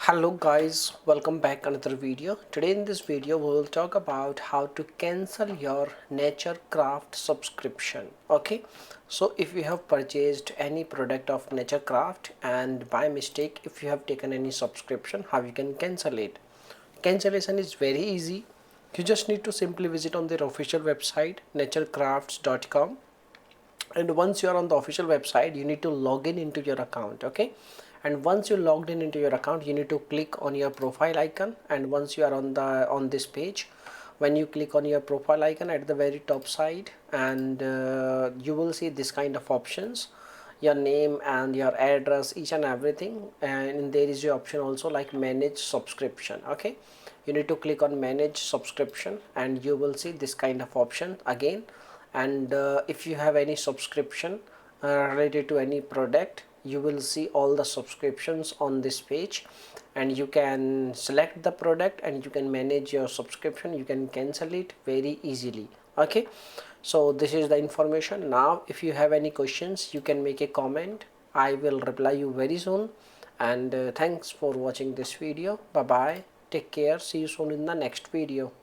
Hello guys, welcome back another video. Today in this video we will talk about how to cancel your nature craft subscription. Okay, so if you have purchased any product of nature craft and by mistake if you have taken any subscription, how you can cancel it. Cancellation is very easy. You just need to simply visit on their official website naturecrafts.com, and once you are on the official website you need to log in into your account. Okay, and once you logged in into your account you need to click on your profile icon, and once you are on this page, when you click on your profile icon at the very top side, and you will see this kind of options, your name and your address, each and everything, and there is your option also like manage subscription. Okay, you need to click on manage subscription and you will see this kind of option again. And if you have any subscription related to any product, you will see all the subscriptions on this page, and you can select the product and you can manage your subscription. You can cancel it very easily. Okay, so this is the information. Now if you have any questions you can make a comment. I will reply you very soon. And thanks for watching this video. Bye bye, take care, see you soon in the next video.